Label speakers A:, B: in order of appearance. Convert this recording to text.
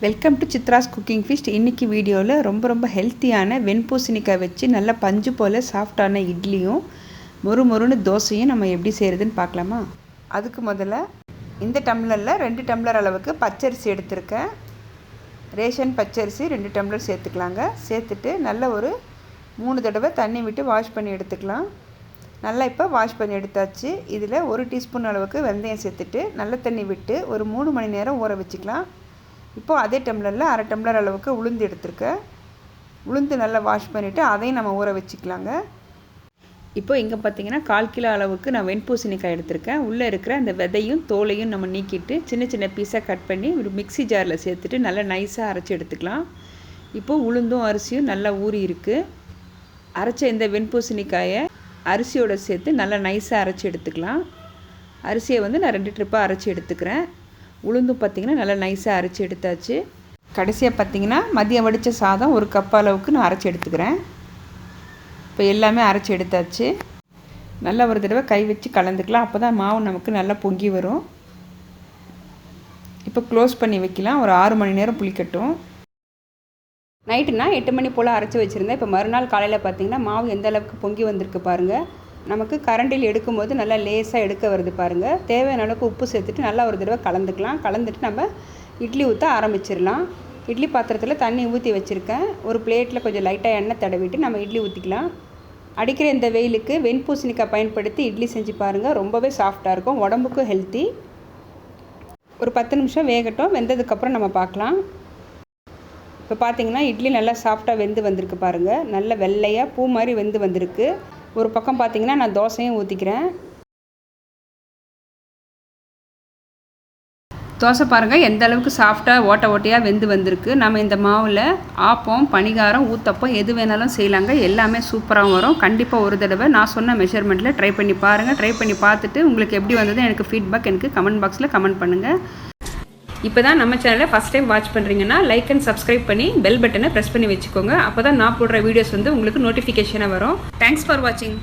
A: Welcome to Chitra's cooking feast. இன்றைக்கி வீடியோவில் ரொம்ப ஹெல்த்தியான வெண்பூசணிக்காய் வச்சு நல்ல பஞ்சு போல் சாஃப்டான இட்லியும் மொறுன்னு தோசையும் நம்ம எப்படி செய்கிறதுன்னு பார்க்கலாமா? அதுக்கு முதல்ல இந்த டம்ளரில் 2 டம்ளர் அளவுக்கு பச்சரிசி எடுத்திருக்கேன். ரேஷன் பச்சரிசி 2 டம்ளர் சேர்த்துக்கலாங்க. சேர்த்துட்டு நல்ல ஒரு 3 தடவை தண்ணி விட்டு வாஷ் பண்ணி எடுத்துக்கலாம். நல்லா இப்போ வாஷ் பண்ணி எடுத்தாச்சு. இதில் 1 டீஸ்பூன் அளவுக்கு வெந்தயம் சேர்த்துட்டு நல்ல தண்ணி விட்டு ஒரு 3 மணி நேரம் ஊற வச்சுக்கலாம். இப்போது அதே டம்ளரில் 1/2 டம்ளர் அளவுக்கு உளுந்து எடுத்துருக்கேன். உளுந்து நல்லா வாஷ் பண்ணிவிட்டு அதையும் நம்ம ஊற வச்சுக்கலாங்க. இப்போ இங்கே பார்த்தீங்கன்னா 1/4 கிலோ அளவுக்கு நான் வெண்பூசணிக்காய் எடுத்திருக்கேன். உள்ளே இருக்கிற அந்த விதையும் தோலையும் நம்ம நீக்கிட்டு சின்ன பீஸாக கட் பண்ணி ஒரு மிக்ஸி ஜாரில் சேர்த்துட்டு நல்லா நைஸாக அரைச்சி எடுத்துக்கலாம். இப்போது உளுந்தும் அரிசியும் நல்லா ஊறி இருக்குது. அரைச்ச இந்த வெண்பூசணிக்காயை அரிசியோடு சேர்த்து நல்லா நைஸாக அரைச்சி எடுத்துக்கலாம். அரிசியை நான் 2 ட்ரிப்பாக அரைச்சி எடுத்துக்கிறேன். உளுந்தும் பார்த்திங்கன்னா நல்லா நைஸாக அரைச்சி எடுத்தாச்சு. கடைசியாக பார்த்திங்கன்னா மதியம் வடித்த சாதம் 1 கப் அளவுக்கு நான் அரைச்சி எடுத்துக்கிறேன். இப்போ எல்லாமே அரைச்சி எடுத்தாச்சு. நல்லா ஒரு தடவை கை வச்சு கலந்துக்கலாம். அப்போ தான் மாவு நமக்கு நல்லா பொங்கி வரும். இப்போ க்ளோஸ் பண்ணி வைக்கலாம். ஒரு 6 மணி நேரம் புளிக்கட்டும். நைட்டுனா 8 மணி போல் அரைச்சி வச்சுருந்தேன். இப்போ மறுநாள் காலையில் பார்த்திங்கன்னா மாவு எந்த அளவுக்கு பொங்கி வந்திருக்கு பாருங்கள். நமக்கு கரண்டில் எடுக்கும்போது நல்லா லேசாக எடுக்க வருது பாருங்கள். தேவையான அளவுக்கு உப்பு சேர்த்துட்டு நல்லா ஒரு தடவை கலந்துக்கலாம். கலந்துட்டு நம்ம இட்லி ஊற்ற ஆரம்பிச்சிடலாம். இட்லி பாத்திரத்தில் தண்ணி ஊற்றி வச்சுருக்கேன். ஒரு பிளேட்டில் கொஞ்சம் லைட்டாக எண்ணெய் தடவிட்டு நம்ம இட்லி ஊற்றிக்கலாம். அடிக்கிற இந்த வெயிலுக்கு வெண்பூசணிக்காய் பயன்படுத்தி இட்லி செஞ்சு பாருங்கள். ரொம்பவே சாஃப்டாக இருக்கும், உடம்புக்கும் ஹெல்த்தி. ஒரு 10 நிமிஷம் வேகட்டும். வெந்ததுக்கப்புறம் நம்ம பார்க்கலாம். இப்போ பார்த்திங்கன்னா இட்லி நல்லா சாஃப்டாக வெந்து வந்திருக்கு பாருங்கள். நல்ல வெள்ளையாக பூ மாதிரி வெந்து வந்திருக்கு. ஒரு பக்கம் பார்த்திங்கன்னா நான் தோசையும் ஊற்றிக்கிறேன். தோசை பாருங்கள் எந்த அளவுக்கு சாஃப்டாக ஓட்டையாக வெந்து வந்திருக்கு. நம்ம இந்த மாவில் ஆப்பம், பணிகாரம், ஊத்தப்பம் எது வேணாலும் செய்யலாங்க. எல்லாமே சூப்பராகவும் வரும். கண்டிப்பாக ஒரு தடவை நான் சொன்ன மெஷர்மெண்ட்டில் ட்ரை பண்ணி பாருங்கள். ட்ரை பண்ணி பார்த்துட்டு உங்களுக்கு எப்படி வந்தது எனக்கு ஃபீட்பேக் எனக்கு கமெண்ட் பாக்ஸில் கமெண்ட் பண்ணுங்கள். இப்போ தான் நம்ம சேனலை ஃபஸ்ட் டைம் வாட்ச் பண்ணுறீங்கன்னா லைக் அண்ட் சப்ஸ்கிரைப் பண்ணி பெல் பட்டனை ப்ரெஸ் பண்ணி வச்சுக்கோங்க. அப்போ தான் நான் போடுற வீடியோஸ் உங்களுக்கு நோட்டிஃபிகேஷனாக வரும். தேங்க்ஸ் ஃபார் வாட்சிங்.